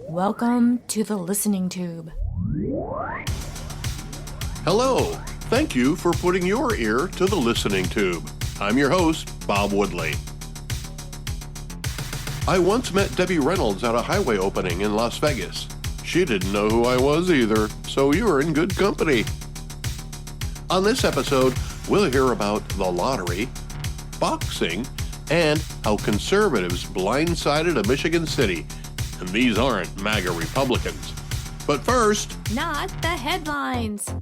Welcome to the Listening Tube. Hello. Thank you for putting your ear to the Listening Tube. I'm your host, Bob Woodley. I once met Debbie Reynolds at a highway opening in Las Vegas. She didn't know who I was either, so you are in good company. On this episode, we'll hear about the lottery, boxing, and how conservatives blindsided a Michigan city. And these aren't MAGA Republicans. But first, Not the headlines.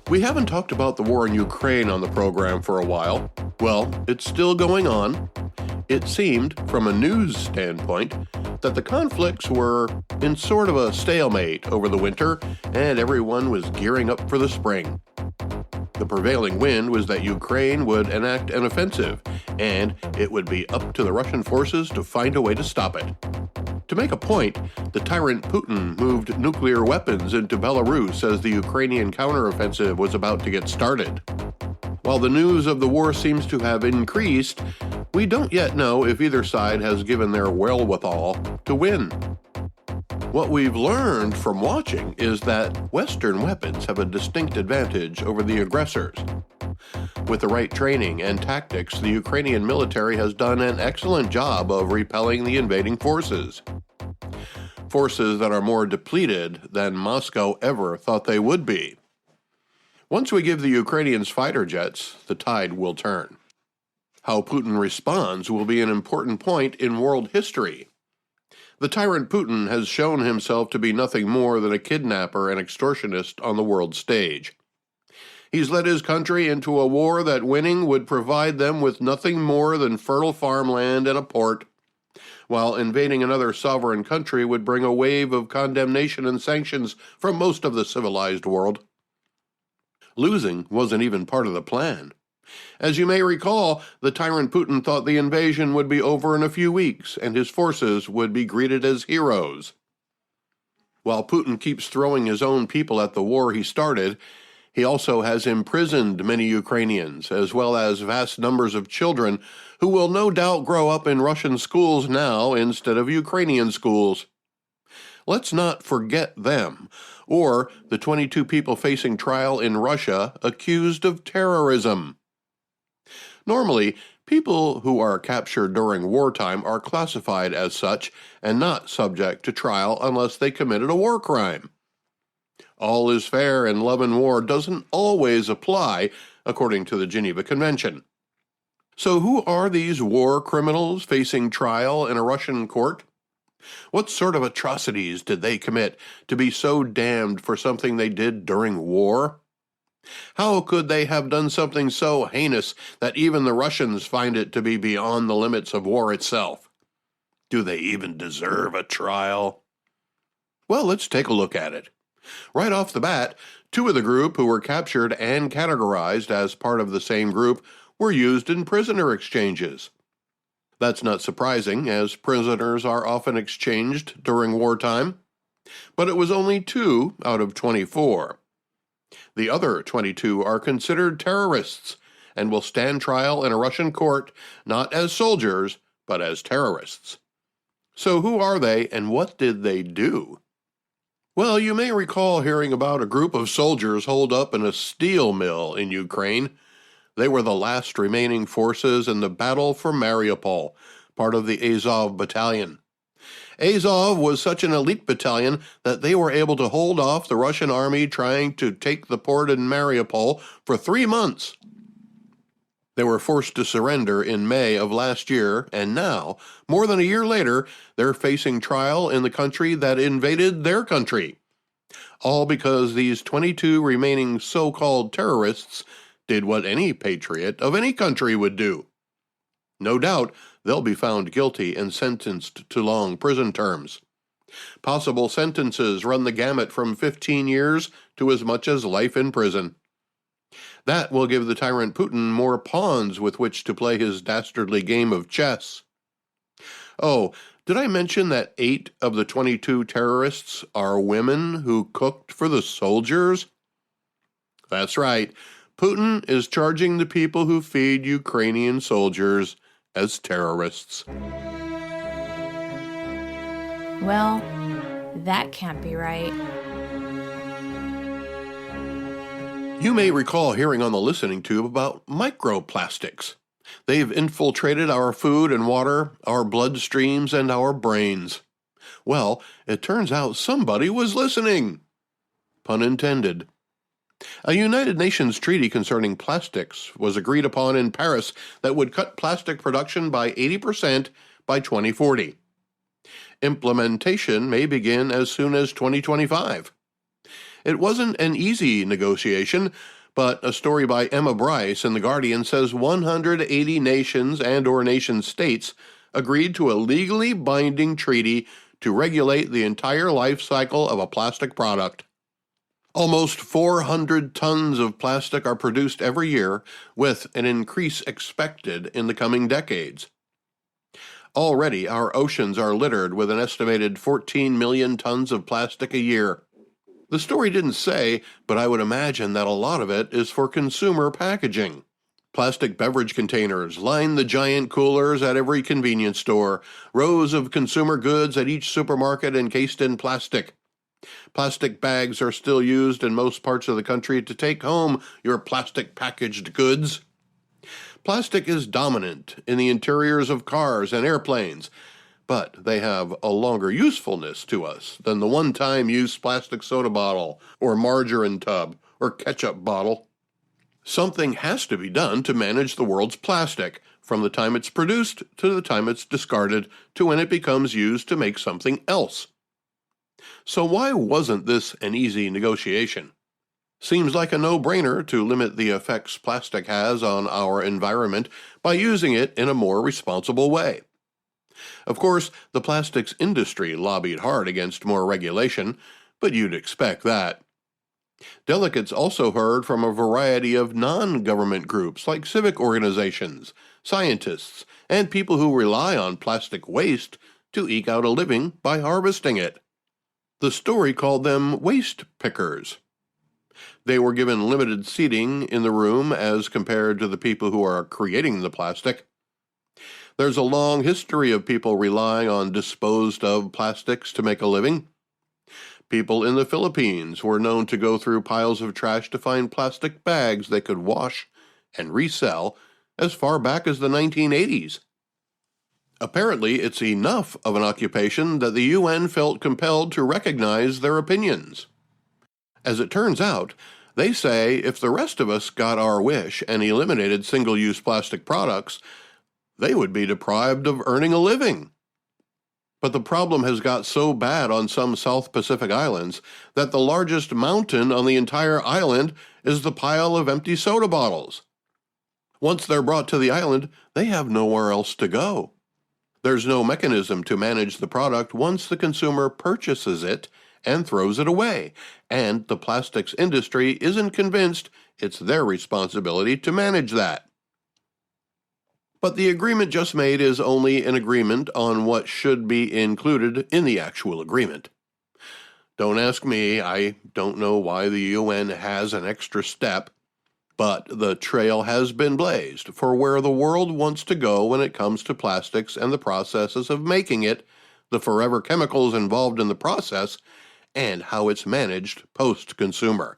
we haven't talked about the war in Ukraine on the program for a while. Well, it's still going on. It seemed, from a news standpoint, that the conflicts were in sort of a stalemate over the winter, and everyone was gearing up for the spring. The prevailing wind was that Ukraine would enact an offensive, and it would be up to the Russian forces to find a way to stop it. To make a point, the tyrant Putin moved nuclear weapons into Belarus as the Ukrainian counteroffensive was about to get started. While the news of the war seems to have increased, we don't yet know if either side has given their wherewithal to win. What we've learned from watching is that Western weapons have a distinct advantage over the aggressors. With the right training and tactics, the Ukrainian military has done an excellent job of repelling the invading forces. Forces that are more depleted than Moscow ever thought they would be. Once we give the Ukrainians fighter jets, the tide will turn. How Putin responds will be an important point in world history. The tyrant Putin has shown himself to be nothing more than a kidnapper and extortionist on the world stage. He's led his country into a war that winning would provide them with nothing more than fertile farmland and a port, while invading another sovereign country would bring a wave of condemnation and sanctions from most of the civilized world. Losing wasn't even part of the plan. As you may recall, the tyrant Putin thought the invasion would be over in a few weeks, and his forces would be greeted as heroes. While Putin keeps throwing his own people at the war he started, he also has imprisoned many Ukrainians, as well as vast numbers of children who will no doubt grow up in Russian schools now instead of Ukrainian schools. Let's not forget them, or the 22 people facing trial in Russia accused of terrorism. Normally, people who are captured during wartime are classified as such and not subject to trial unless they committed a war crime. All is fair in love and war doesn't always apply, according to the Geneva Convention. So who are these war criminals facing trial in a Russian court? What sort of atrocities did they commit to be so damned for something they did during war? How could they have done something so heinous that even the Russians find it to be beyond the limits of war itself? Do they even deserve a trial? Well, let's take a look at it. Right off the bat, two of the group who were captured and categorized as part of the same group were used in prisoner exchanges. That's not surprising, as prisoners are often exchanged during wartime. But it was only 2 out of 24. The other 22 are considered terrorists and will stand trial in a Russian court not as soldiers, but as terrorists. So who are they and what did they do? Well, you may recall hearing about a group of soldiers holed up in a steel mill in Ukraine. They were the last remaining forces in the battle for Mariupol, part of the Azov battalion. Azov was such an elite battalion that they were able to hold off the Russian army trying to take the port in Mariupol for 3 months. They were forced to surrender in May of last year, and now, more than a year later, they're facing trial in the country that invaded their country. All because these 22 remaining so-called terrorists did what any patriot of any country would do. No doubt, they'll be found guilty and sentenced to long prison terms. Possible sentences run the gamut from 15 years to as much as life in prison. That will give the tyrant Putin more pawns with which to play his dastardly game of chess. Oh, did I mention that 8 of the 22 terrorists are women who cooked for the soldiers? That's right. Putin is charging the people who feed Ukrainian soldiers as terrorists. Well, That can't be right. You may recall hearing on the listening tube about microplastics. They've infiltrated our food and water, our bloodstreams, and our brains. Well, it turns out somebody was listening. Pun intended. A United Nations treaty concerning plastics was agreed upon in Paris that would cut plastic production by 80% by 2040. Implementation may begin as soon as 2025. It wasn't an easy negotiation, but a story by Emma Bryce in The Guardian says 180 nations and/or nation-states agreed to a legally binding treaty to regulate the entire life cycle of a plastic product. Almost 400 tons of plastic are produced every year, with an increase expected in the coming decades. Already, our oceans are littered with an estimated 14 million tons of plastic a year. The story didn't say, but I would imagine that a lot of it is for consumer packaging. Plastic beverage containers line the giant coolers at every convenience store, rows of consumer goods at each supermarket encased in plastic. Plastic bags are still used in most parts of the country to take home your plastic packaged goods. Plastic is dominant in the interiors of cars and airplanes, but they have a longer usefulness to us than the one-time use plastic soda bottle or margarine tub or ketchup bottle. Something has to be done to manage the world's plastic, from the time it's produced to the time it's discarded to when it becomes used to make something else. So why wasn't this an easy negotiation? Seems like a no-brainer to limit the effects plastic has on our environment by using it in a more responsible way. Of course, the plastics industry lobbied hard against more regulation, but you'd expect that. Delegates also heard from a variety of non-government groups like civic organizations, scientists, and people who rely on plastic waste to eke out a living by harvesting it. The story called them waste pickers. They were given limited seating in the room as compared to the people who are creating the plastic. There's a long history of people relying on disposed-of plastics to make a living. People in the Philippines were known to go through piles of trash to find plastic bags they could wash and resell as far back as the 1980s. Apparently, it's enough of an occupation that the UN felt compelled to recognize their opinions. As it turns out, they say if the rest of us got our wish and eliminated single-use plastic products, they would be deprived of earning a living. But the problem has got so bad on some South Pacific islands that the largest mountain on the entire island is the pile of empty soda bottles. Once they're brought to the island, they have nowhere else to go. There's no mechanism to manage the product once the consumer purchases it and throws it away, and the plastics industry isn't convinced it's their responsibility to manage that. But the agreement just made is only an agreement on what should be included in the actual agreement. Don't ask me, I don't know why the UN has an extra step, but the trail has been blazed for where the world wants to go when it comes to plastics and the processes of making it, the forever chemicals involved in the process, and how it's managed post-consumer.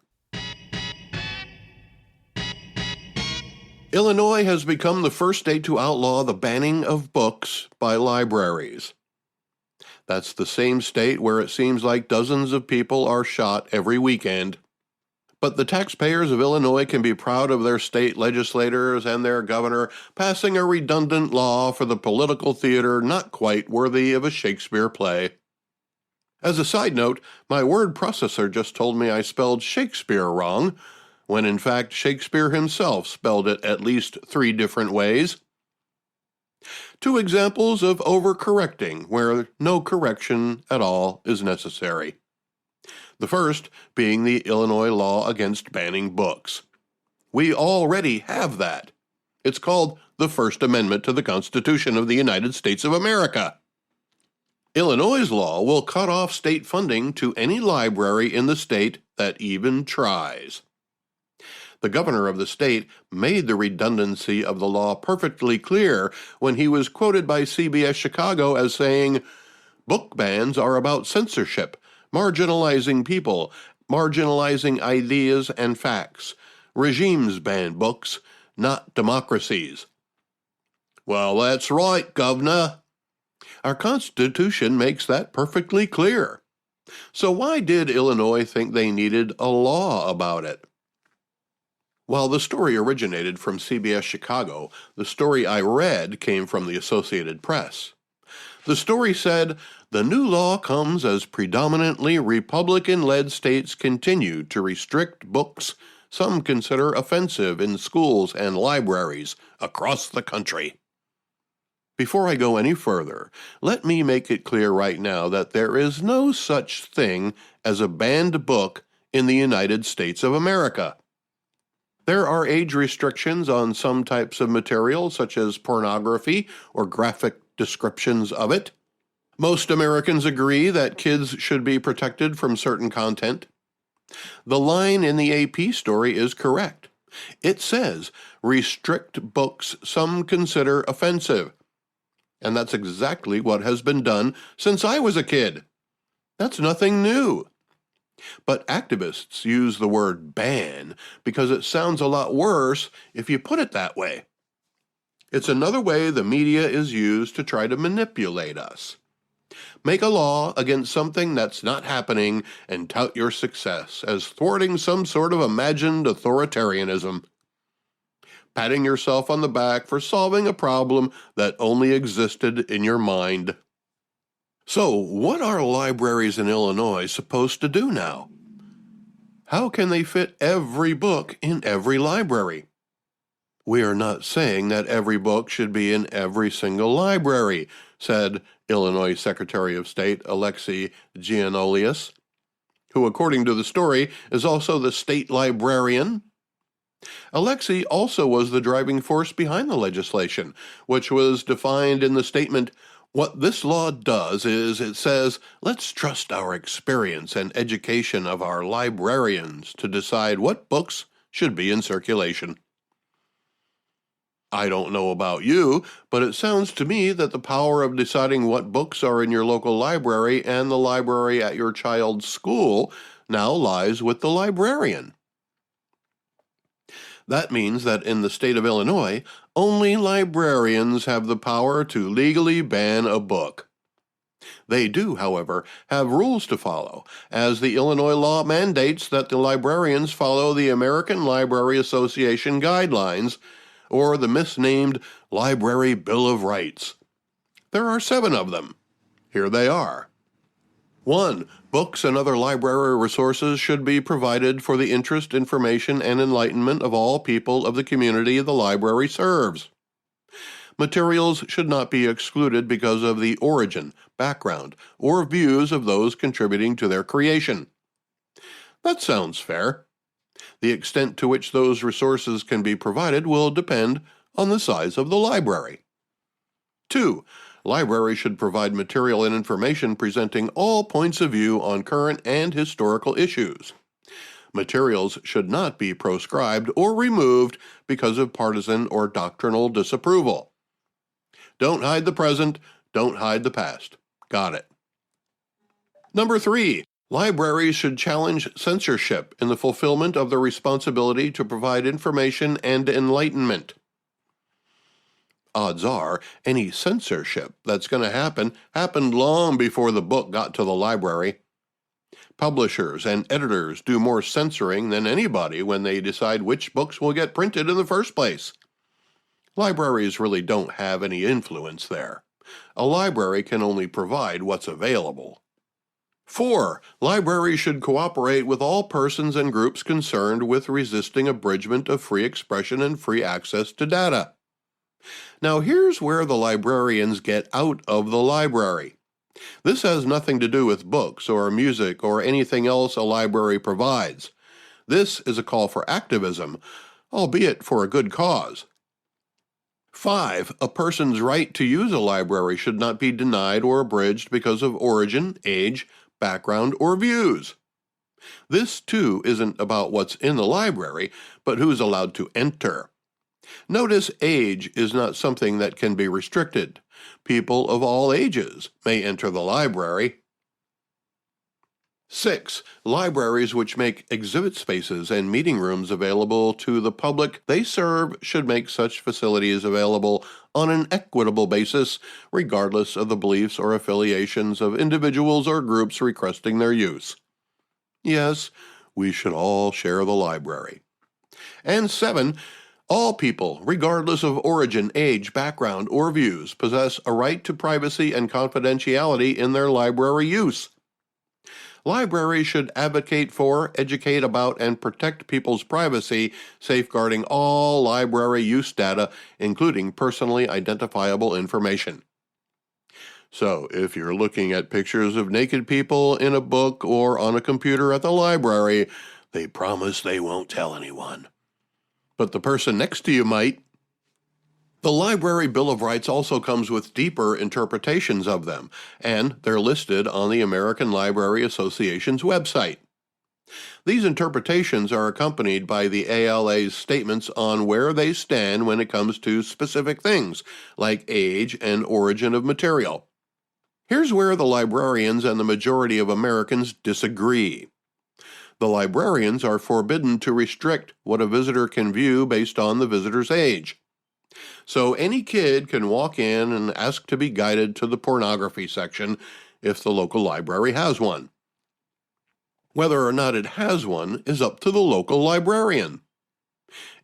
Illinois has become the first state to outlaw the banning of books by libraries. That's the same state where it seems like dozens of people are shot every weekend. But the taxpayers of Illinois can be proud of their state legislators and their governor passing a redundant law for the political theater not quite worthy of a Shakespeare play. As a side note, my word processor just told me I spelled Shakespeare wrong, when in fact Shakespeare himself spelled it at least 3 different ways. 2 examples of overcorrecting where no correction at all is necessary. The first being the Illinois law against banning books. We already have that. It's called the First Amendment to the Constitution of the United States of America. Illinois' law will cut off state funding to any library in the state that even tries. The governor of the state made the redundancy of the law perfectly clear when he was quoted by CBS Chicago as saying, "Book bans are about censorship, marginalizing people, marginalizing ideas and facts. Regimes ban books, not democracies. Well, that's right, Governor. Our Constitution makes that perfectly clear. So why did Illinois think they needed a law about it? While the story originated from CBS Chicago, the story I read came from the Associated Press. The story said, the new law comes as predominantly Republican-led states continue to restrict books some consider offensive in schools and libraries across the country. Before I go any further, let me make it clear right now that there is no such thing as a banned book in the United States of America. There are age restrictions on some types of material, such as pornography or graphic descriptions of it. Most Americans agree that kids should be protected from certain content. The line in the AP story is correct. It says, restrict books some consider offensive. And that's exactly what has been done since I was a kid. That's nothing new. But activists use the word ban because it sounds a lot worse if you put it that way. It's another way the media is used to try to manipulate us. Make a law against something that's not happening and tout your success as thwarting some sort of imagined authoritarianism. Patting yourself on the back for solving a problem that only existed in your mind. So, what are libraries in Illinois supposed to do now? How can they fit every book in every library? We are not saying that every book should be in every single library, said Illinois Secretary of State Alexi Giannoulias, who, according to the story, is also the state librarian. Alexi also was the driving force behind the legislation, which was defined in the statement, what this law does is it says, let's trust our experience and education of our librarians to decide what books should be in circulation. I don't know about you, but it sounds to me that the power of deciding what books are in your local library and the library at your child's school now lies with the librarian. That means that in the state of Illinois, only librarians have the power to legally ban a book. They do, however, have rules to follow, as the Illinois law mandates that the librarians follow the American Library Association guidelines, or the misnamed Library Bill of Rights. There are 7 of them. Here they are. 1. Books and other library resources should be provided for the interest, information, and enlightenment of all people of the community the library serves. Materials should not be excluded because of the origin, background, or views of those contributing to their creation. That sounds fair. The extent to which those resources can be provided will depend on the size of the library. 2. Libraries should provide material and information presenting all points of view on current and historical issues. Materials should not be proscribed or removed because of partisan or doctrinal disapproval. Don't hide the present, don't hide the past. Got it. Number 3. Libraries should challenge censorship in the fulfillment of their responsibility to provide information and enlightenment. Odds are, any censorship that's going to happen happened long before the book got to the library. Publishers and editors do more censoring than anybody when they decide which books will get printed in the first place. Libraries really don't have any influence there. A library can only provide what's available. 4. Libraries should cooperate with all persons and groups concerned with resisting abridgment of free expression and free access to data. Now here's where the librarians get out of the library. This has nothing to do with books or music or anything else a library provides. This is a call for activism, albeit for a good cause. 5. A person's right to use a library should not be denied or abridged because of origin, age, background, or views. This, too, isn't about what's in the library, but who's allowed to enter. Notice age is not something that can be restricted. People of all ages may enter the library. 6. Libraries which make exhibit spaces and meeting rooms available to the public they serve should make such facilities available on an equitable basis, regardless of the beliefs or affiliations of individuals or groups requesting their use. Yes, we should all share the library. And 7. All people, regardless of origin, age, background, or views, possess a right to privacy and confidentiality in their library use. Libraries should advocate for, educate about, and protect people's privacy, safeguarding all library use data, including personally identifiable information. So, if you're looking at pictures of naked people in a book or on a computer at the library, they promise they won't tell anyone. But the person next to you might. The Library Bill of Rights also comes with deeper interpretations of them, and they're listed on the American Library Association's website. These interpretations are accompanied by the ALA's statements on where they stand when it comes to specific things, like age and origin of material. Here's where the librarians and the majority of Americans disagree. The librarians are forbidden to restrict what a visitor can view based on the visitor's age. So any kid can walk in and ask to be guided to the pornography section if the local library has one. Whether or not it has one is up to the local librarian.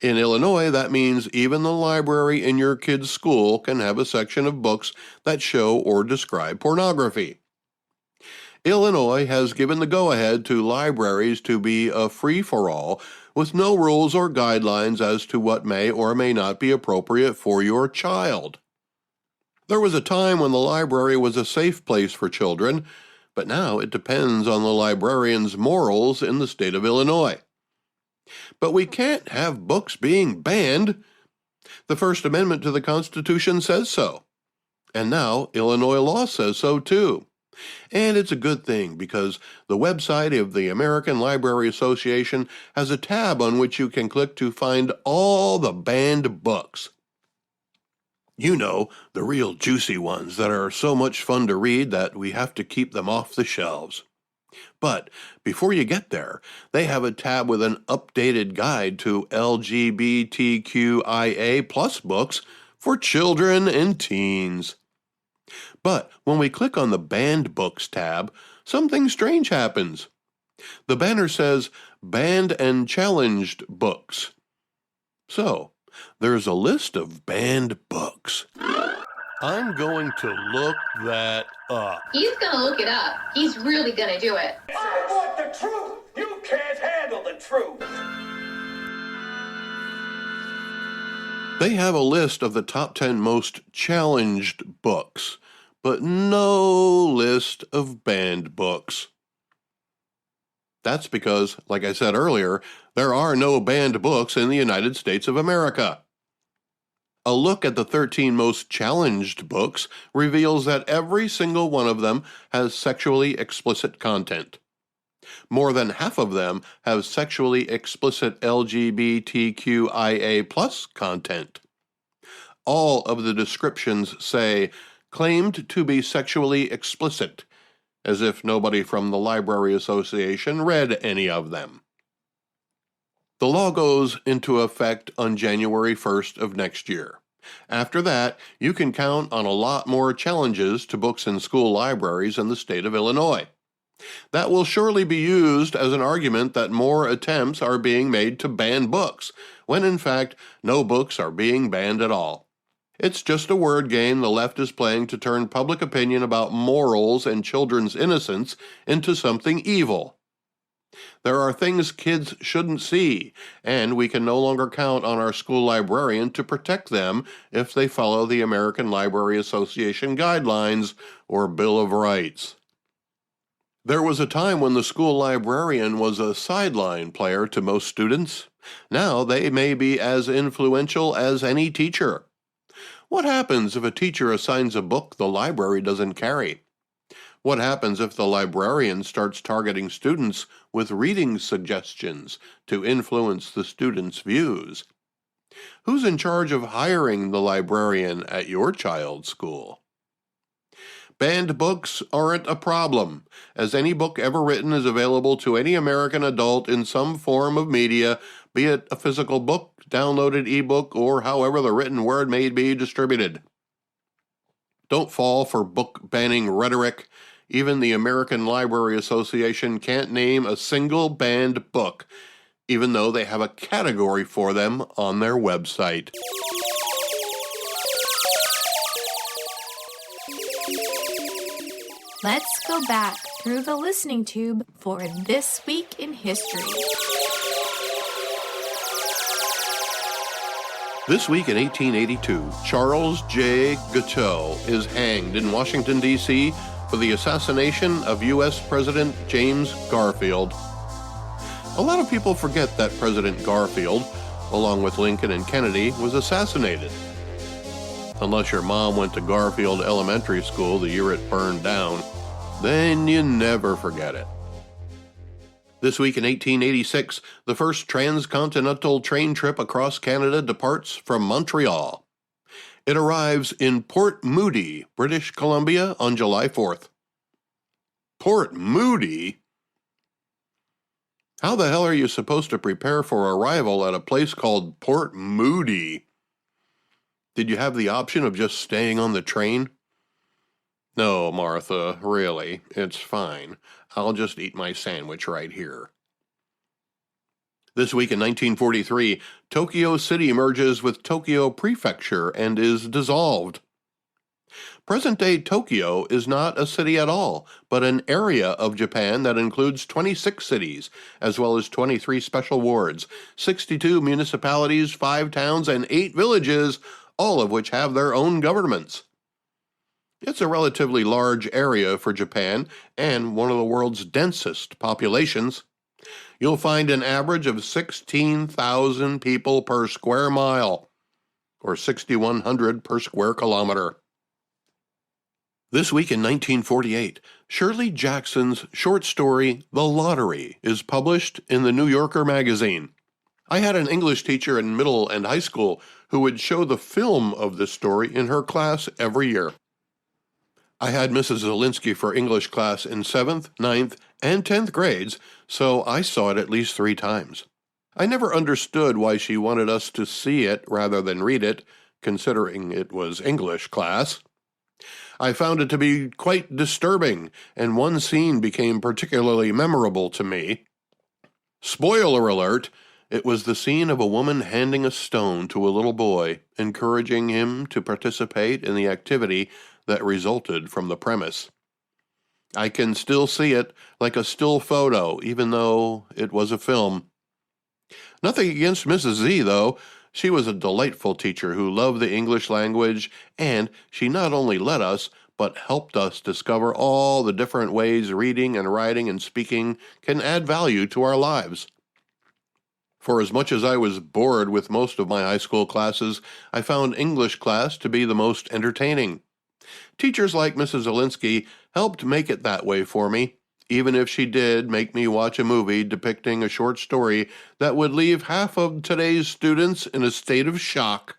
In Illinois, that means even the library in your kid's school can have a section of books that show or describe pornography. Illinois has given the go-ahead to libraries to be a free-for-all with no rules or guidelines as to what may or may not be appropriate for your child. There was a time when the library was a safe place for children, but now it depends on the librarian's morals in the state of Illinois. But we can't have books being banned. The First Amendment to the Constitution says so. And now Illinois law says so too. And it's a good thing because the website of the American Library Association has a tab on which you can click to find all the banned books. You know, the real juicy ones that are so much fun to read that we have to keep them off the shelves. But before you get there, they have a tab with an updated guide to LGBTQIA+ books for children and teens. But when we click on the Banned Books tab, something strange happens. The banner says Banned and Challenged Books. So, there's a list of banned books. I'm going to look that up. He's gonna look it up. He's really gonna do it. I want the truth! You can't handle the truth! They have a list of the top 10 most challenged books, but no list of banned books. That's because, like I said earlier, there are no banned books in the United States of America. A look at the 13 most challenged books reveals that every single one of them has sexually explicit content. More than half of them have sexually explicit LGBTQIA+ content. All of the descriptions say, claimed to be sexually explicit, as if nobody from the Library Association read any of them. The law goes into effect on January 1st of next year. After that, you can count on a lot more challenges to books in school libraries in the state of Illinois. That will surely be used as an argument that more attempts are being made to ban books, when in fact no books are being banned at all. It's just a word game the left is playing to turn public opinion about morals and children's innocence into something evil. There are things kids shouldn't see, and we can no longer count on our school librarian to protect them if they follow the American Library Association guidelines or Bill of Rights. There was a time when the school librarian was a sideline player to most students. Now they may be as influential as any teacher. What happens if a teacher assigns a book the library doesn't carry? What happens if the librarian starts targeting students with reading suggestions to influence the students' views? Who's in charge of hiring the librarian at your child's school? Banned books aren't a problem, as any book ever written is available to any American adult in some form of media, be it a physical book, downloaded ebook, or however the written word may be distributed. Don't fall for book banning rhetoric. Even the American Library Association can't name a single banned book, even though they have a category for them on their website. Let's go back through the listening tube for This Week in History. This week in 1882, Charles J. Guiteau is hanged in Washington, D.C. for the assassination of U.S. President James Garfield. A lot of people forget that President Garfield, along with Lincoln and Kennedy, was assassinated. Unless your mom went to Garfield Elementary School the year it burned down, then you never forget it. This week in 1886, the first transcontinental train trip across Canada departs from Montreal. It arrives in Port Moody, British Columbia on July 4th. Port Moody? How the hell are you supposed to prepare for arrival at a place called Port Moody? Did you have the option of just staying on the train? No, Martha, really, it's fine. I'll just eat my sandwich right here. This week in 1943, Tokyo City merges with Tokyo Prefecture and is dissolved. Present-day Tokyo is not a city at all, but an area of Japan that includes 26 cities, as well as 23 special wards, 62 municipalities, 5 towns, and 8 villages, all of which have their own governments. It's a relatively large area for Japan and one of the world's densest populations. You'll find an average of 16,000 people per square mile, or 6,100 per square kilometer. This week in 1948, Shirley Jackson's short story, The Lottery, is published in the New Yorker magazine. I had an English teacher in middle and high school who would show the film of this story in her class every year. I had Mrs. Zielinski for English class in 7th, 9th, and 10th grades, so I saw it at least 3 times. I never understood why she wanted us to see it rather than read it, considering it was English class. I found it to be quite disturbing, and one scene became particularly memorable to me. Spoiler alert, it was the scene of a woman handing a stone to a little boy, encouraging him to participate in the activity that resulted from the premise. I can still see it like a still photo, even though it was a film. Nothing against Mrs. Z, though. She was a delightful teacher who loved the English language, and she not only let us, but helped us discover all the different ways reading and writing and speaking can add value to our lives. For as much as I was bored with most of my high school classes, I found English class to be the most entertaining. Teachers like Mrs. Zielinski helped make it that way for me, even if she did make me watch a movie depicting a short story that would leave half of today's students in a state of shock.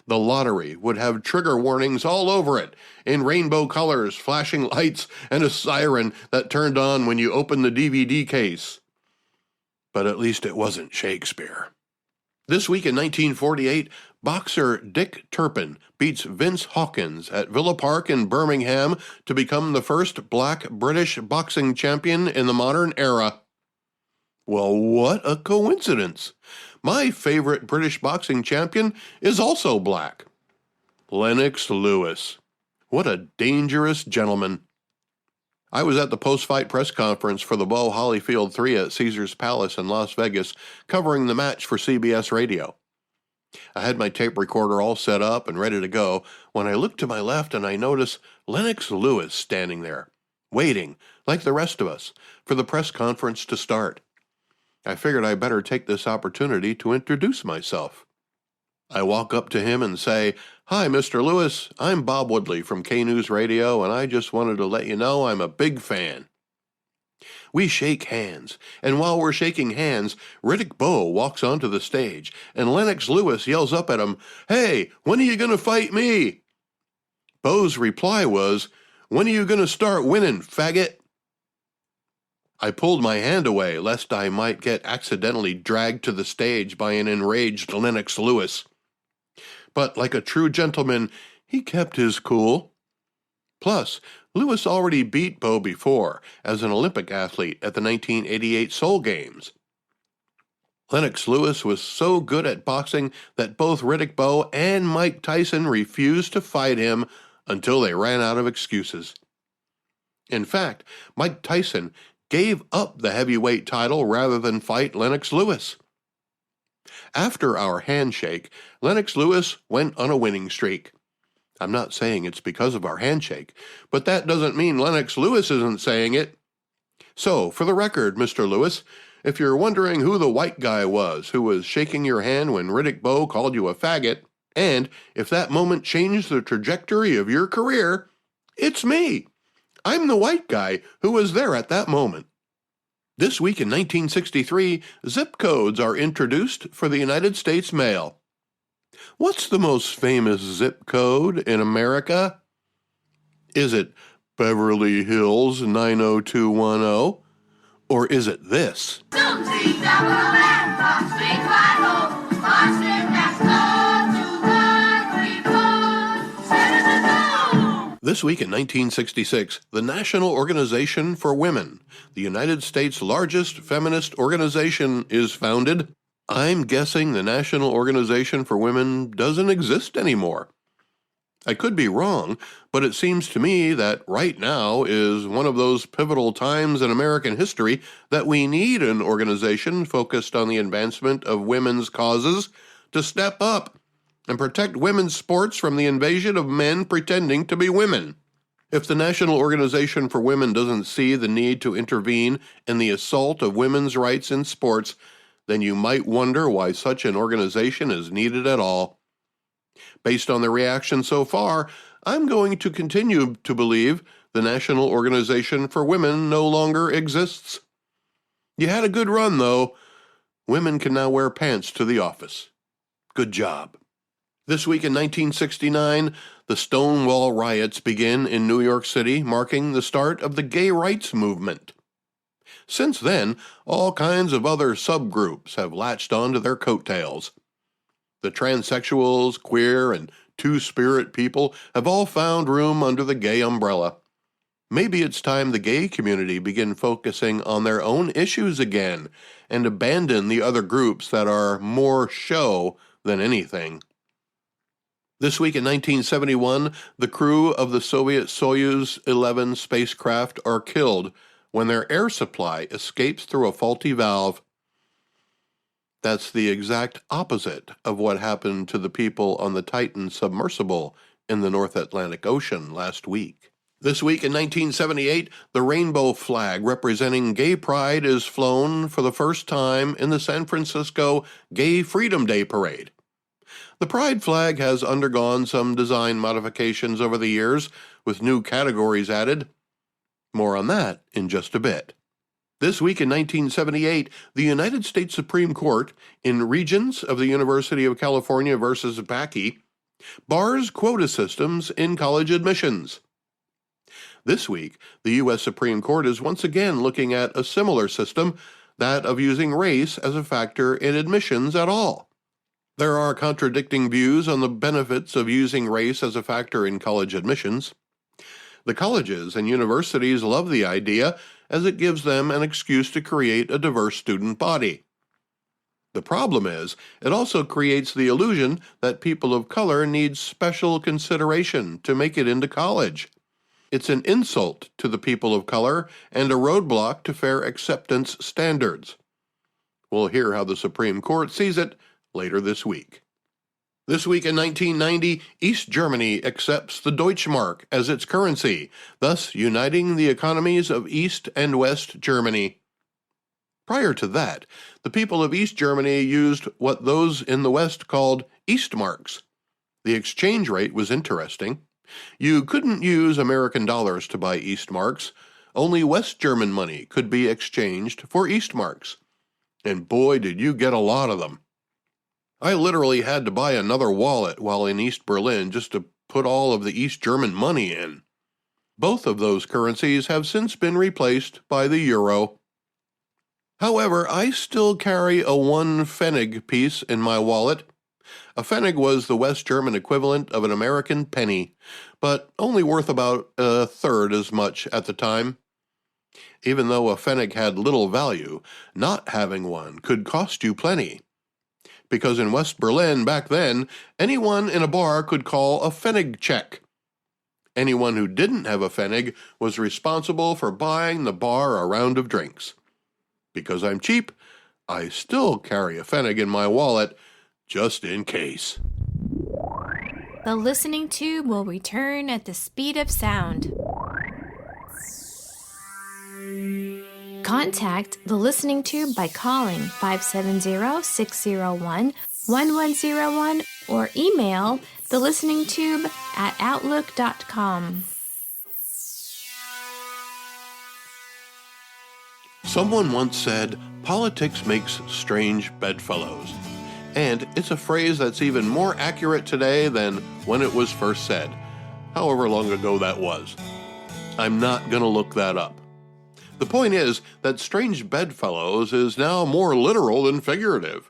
The Lottery would have trigger warnings all over it, in rainbow colors, flashing lights, and a siren that turned on when you opened the DVD case. But at least it wasn't Shakespeare. This week in 1948, boxer Dick Turpin beats Vince Hawkins at Villa Park in Birmingham to become the first black British boxing champion in the modern era. Well, what a coincidence! My favorite British boxing champion is also black. Lennox Lewis. What a dangerous gentleman. I was at the post-fight press conference for the Bo Holyfield 3 at Caesars Palace in Las Vegas, covering the match for CBS Radio. I had my tape recorder all set up and ready to go when I looked to my left and I noticed Lennox Lewis standing there, waiting, like the rest of us, for the press conference to start. I figured I better take this opportunity to introduce myself. I walk up to him and say, "Hi, Mr. Lewis, I'm Bob Woodley from K-News Radio, and I just wanted to let you know I'm a big fan." We shake hands, and while we're shaking hands, Riddick Bowe walks onto the stage, and Lennox Lewis yells up at him, "Hey, when are you going to fight me?" Bowe's reply was, When are you going to start winning, faggot? I pulled my hand away lest I might get accidentally dragged to the stage by an enraged Lennox Lewis. But like a true gentleman, he kept his cool. Plus, Lewis already beat Bo before as an Olympic athlete at the 1988 Seoul Games. Lennox Lewis was so good at boxing that both Riddick Bowe and Mike Tyson refused to fight him until they ran out of excuses. In fact, Mike Tyson gave up the heavyweight title rather than fight Lennox Lewis. After our handshake, Lennox Lewis went on a winning streak. I'm not saying it's because of our handshake, but that doesn't mean Lennox Lewis isn't saying it. So, for the record, Mr. Lewis, if you're wondering who the white guy was who was shaking your hand when Riddick Bowe called you a faggot, and if that moment changed the trajectory of your career, it's me. I'm the white guy who was there at that moment. This week in 1963, zip codes are introduced for the United States mail. What's the most famous zip code in America? Is it Beverly Hills 90210? Or is it this? This week in 1966, the National Organization for Women, the United States' largest feminist organization, is founded. I'm guessing the National Organization for Women doesn't exist anymore. I could be wrong, but it seems to me that right now is one of those pivotal times in American history that we need an organization focused on the advancement of women's causes to step up and protect women's sports from the invasion of men pretending to be women. If the National Organization for Women doesn't see the need to intervene in the assault of women's rights in sports, then you might wonder why such an organization is needed at all. Based on the reaction so far, I'm going to continue to believe the National Organization for Women no longer exists. You had a good run, though. Women can now wear pants to the office. Good job. This week in 1969, the Stonewall riots begin in New York City, marking the start of the gay rights movement. Since then, all kinds of other subgroups have latched onto their coattails. The transsexuals, queer, and two-spirit people have all found room under the gay umbrella. Maybe it's time the gay community begin focusing on their own issues again and abandon the other groups that are more show than anything. This week in 1971, the crew of the Soviet Soyuz 11 spacecraft are killed when their air supply escapes through a faulty valve. That's the exact opposite of what happened to the people on the Titan submersible in the North Atlantic Ocean last week. This week in 1978, the rainbow flag representing gay pride is flown for the first time in the San Francisco Gay Freedom Day Parade. The pride flag has undergone some design modifications over the years, with new categories added. More on that in just a bit. This week in 1978, the United States Supreme Court, in Regents of the University of California versus Bakke, bars quota systems in college admissions. This week, the U.S. Supreme Court is once again looking at a similar system, that of using race as a factor in admissions at all. There are contradicting views on the benefits of using race as a factor in college admissions. The colleges and universities love the idea, as it gives them an excuse to create a diverse student body. The problem is, it also creates the illusion that people of color need special consideration to make it into college. It's an insult to the people of color and a roadblock to fair acceptance standards. We'll hear how the Supreme Court sees it later this week. This week in 1990, East Germany accepts the Deutschmark as its currency, thus uniting the economies of East and West Germany. Prior to that, the people of East Germany used what those in the West called Eastmarks. The exchange rate was interesting. You couldn't use American dollars to buy Eastmarks. Only West German money could be exchanged for Eastmarks. And boy, did you get a lot of them. I literally had to buy another wallet while in East Berlin just to put all of the East German money in. Both of those currencies have since been replaced by the euro. However, I still carry a 1 Pfennig piece in my wallet. A Pfennig was the West German equivalent of an American penny, but only worth about a third as much at the time. Even though a Pfennig had little value, not having one could cost you plenty. Because in West Berlin back then, anyone in a bar could call a Pfennig check. Anyone who didn't have a Pfennig was responsible for buying the bar a round of drinks. Because I'm cheap, I still carry a Pfennig in my wallet, just in case. The listening tube will return at the speed of sound. Contact the listening tube by calling 570-601-1101 or email thelisteningtube@outlook.com. Someone once said, "Politics makes strange bedfellows." And it's a phrase that's even more accurate today than when it was first said, however long ago that was. I'm not going to look that up. The point is that strange bedfellows is now more literal than figurative.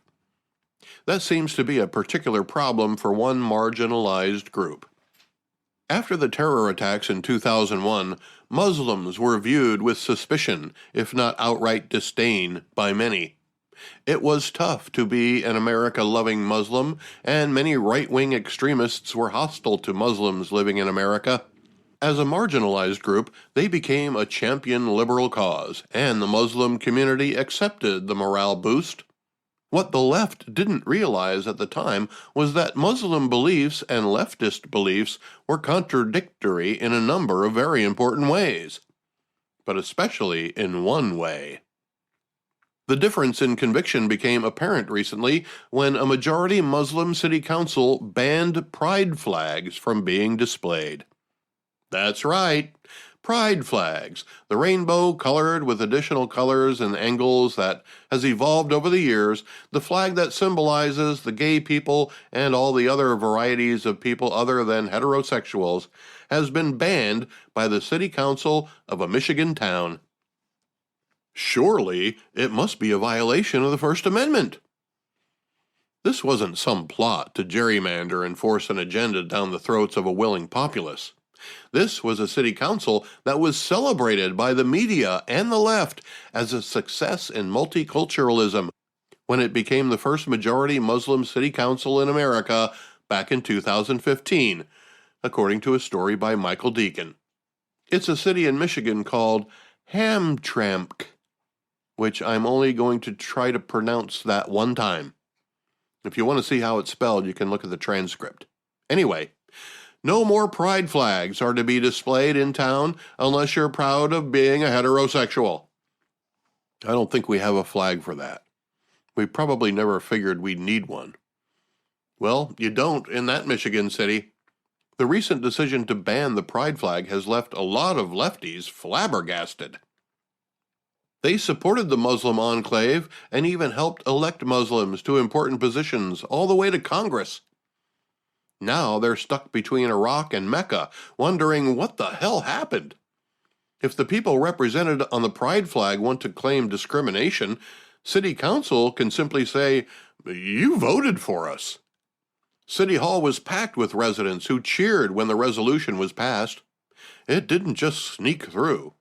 That seems to be a particular problem for one marginalized group. After the terror attacks in 2001, Muslims were viewed with suspicion, if not outright disdain, by many. It was tough to be an America-loving Muslim, and many right-wing extremists were hostile to Muslims living in America. As a marginalized group, they became a champion liberal cause, and the Muslim community accepted the morale boost. What the left didn't realize at the time was that Muslim beliefs and leftist beliefs were contradictory in a number of very important ways, but especially in one way. The difference in conviction became apparent recently when a majority Muslim city council banned pride flags from being displayed. That's right, pride flags, the rainbow colored with additional colors and angles that has evolved over the years, the flag that symbolizes the gay people and all the other varieties of people other than heterosexuals, has been banned by the city council of a Michigan town. Surely, it must be a violation of the First Amendment. This wasn't some plot to gerrymander and force an agenda down the throats of a willing populace. This was a city council that was celebrated by the media and the left as a success in multiculturalism when it became the first majority Muslim city council in America back in 2015, according to a story by Michael Deacon. It's a city in Michigan called Hamtramck, which I'm only going to try to pronounce that one time. If you want to see how it's spelled, you can look at the transcript. Anyway, no more pride flags are to be displayed in town unless you're proud of being a heterosexual. I don't think we have a flag for that. We probably never figured we'd need one. Well, you don't in that Michigan city. The recent decision to ban the pride flag has left a lot of lefties flabbergasted. They supported the Muslim enclave and even helped elect Muslims to important positions all the way to Congress. Now they're stuck between Iraq and Mecca, wondering what the hell happened. If the people represented on the pride flag want to claim discrimination, City Council can simply say, "You voted for us." City Hall was packed with residents who cheered when the resolution was passed. It didn't just sneak through.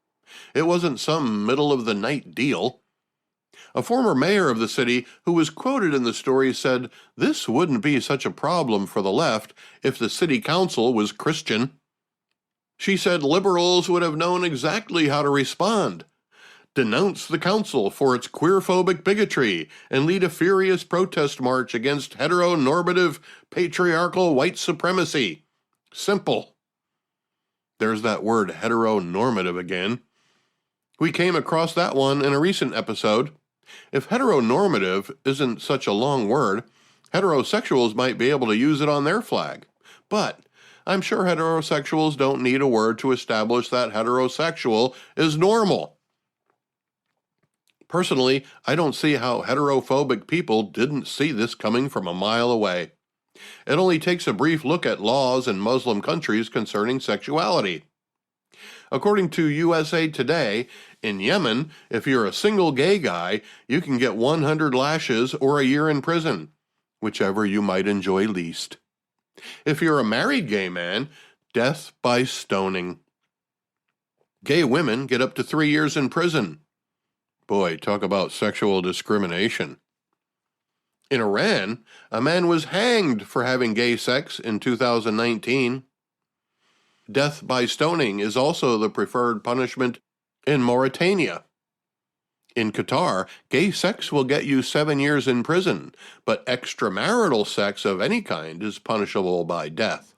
It wasn't some middle-of-the-night deal. A former mayor of the city who was quoted in the story said this wouldn't be such a problem for the left if the city council was Christian. She said liberals would have known exactly how to respond, denounce the council for its queerphobic bigotry, and lead a furious protest march against heteronormative, patriarchal white supremacy. Simple. There's that word heteronormative again. We came across that one in a recent episode. If heteronormative isn't such a long word, heterosexuals might be able to use it on their flag. But I'm sure heterosexuals don't need a word to establish that heterosexual is normal. Personally, I don't see how heterophobic people didn't see this coming from a mile away. It only takes a brief look at laws in Muslim countries concerning sexuality. According to USA Today, in Yemen, if you're a single gay guy, you can get 100 lashes or a year in prison, whichever you might enjoy least. If you're a married gay man, death by stoning. Gay women get up to 3 years in prison. Boy, talk about sexual discrimination. In Iran, a man was hanged for having gay sex in 2019. Death by stoning is also the preferred punishment in Mauritania. In Qatar, gay sex will get you 7 years in prison, but extramarital sex of any kind is punishable by death.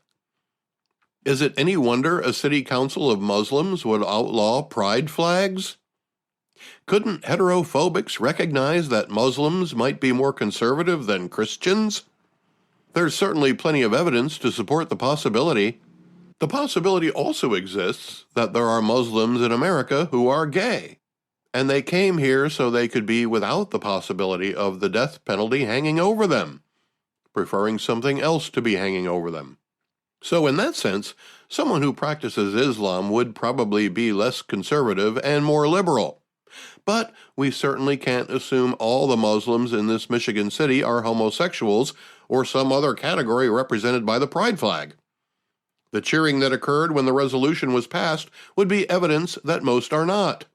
Is it any wonder a city council of Muslims would outlaw pride flags? Couldn't heterophobics recognize that Muslims might be more conservative than Christians? There's certainly plenty of evidence to support the possibility. The possibility also exists that there are Muslims in America who are gay, and they came here so they could be without the possibility of the death penalty hanging over them, preferring something else to be hanging over them. So in that sense, someone who practices Islam would probably be less conservative and more liberal. But we certainly can't assume all the Muslims in this Michigan city are homosexuals or some other category represented by the pride flag. The cheering that occurred when the resolution was passed would be evidence that most are not.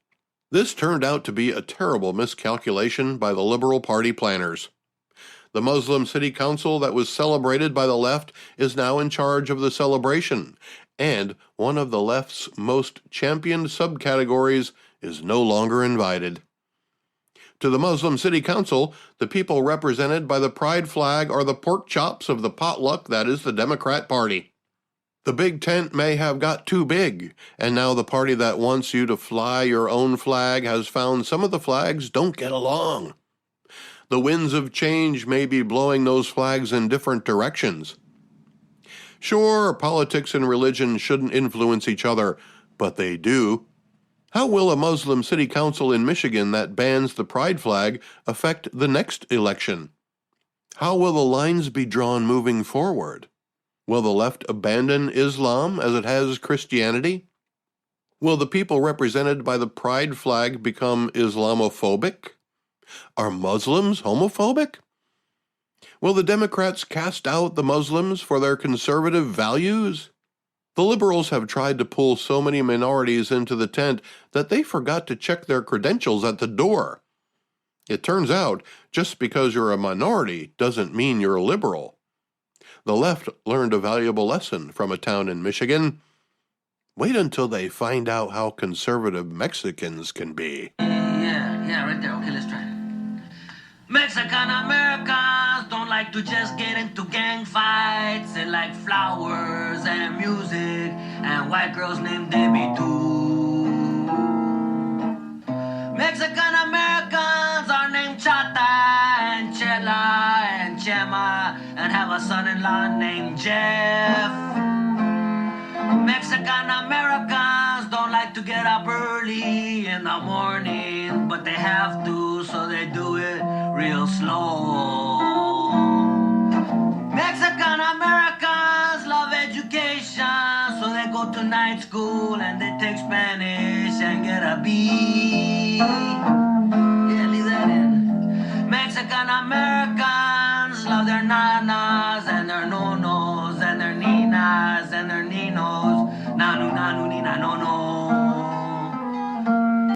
This turned out to be a terrible miscalculation by the Liberal Party planners. The Muslim City Council that was celebrated by the left is now in charge of the celebration, and one of the left's most championed subcategories is no longer invited. To the Muslim City Council, the people represented by the pride flag are the pork chops of the potluck that is the Democrat Party. The big tent may have got too big, and now the party that wants you to fly your own flag has found some of the flags don't get along. The winds of change may be blowing those flags in different directions. Sure, politics and religion shouldn't influence each other, but they do. How will a Muslim city council in Michigan that bans the pride flag affect the next election? How will the lines be drawn moving forward? Will the left abandon Islam as it has Christianity? Will the people represented by the pride flag become Islamophobic? Are Muslims homophobic? Will the Democrats cast out the Muslims for their conservative values? The liberals have tried to pull so many minorities into the tent that they forgot to check their credentials at the door. It turns out, just because you're a minority doesn't mean you're liberal. The left learned a valuable lesson from a town in Michigan. Wait until they find out how conservative Mexicans can be. Yeah, right there. Okay, let's try it. Mexican Americans don't like to just get into gang fights. They like flowers and music and white girls named Debbie too. Mexican Americans are named Chata and Chela and Chema and have a son-in-law named Jeff. Mexican Americans don't like to get up early in the morning, but they have to, so they do it real slow. Mexican Americans love education, so they go to night school and they take Spanish and get a B. Yeah, leave that in. Mexican Americans love their nanas and their nonos and their ninas and their ninos. Nanu, nanu, nina, no, no.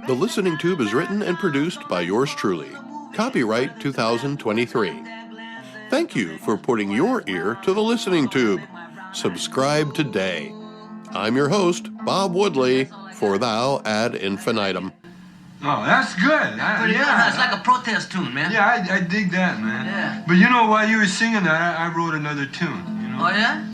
The Listening Tube is written and produced by yours truly. Copyright 2023. Thank you for putting your ear to the Listening Tube. Subscribe today. I'm your host, Bob Woodley, for Thou Ad Infinitum. Oh, that's good. Pretty good, huh? It's like a protest tune, man. Yeah, I dig that, man. Yeah. But you know, while you were singing that, I wrote another tune, you know? Oh, yeah?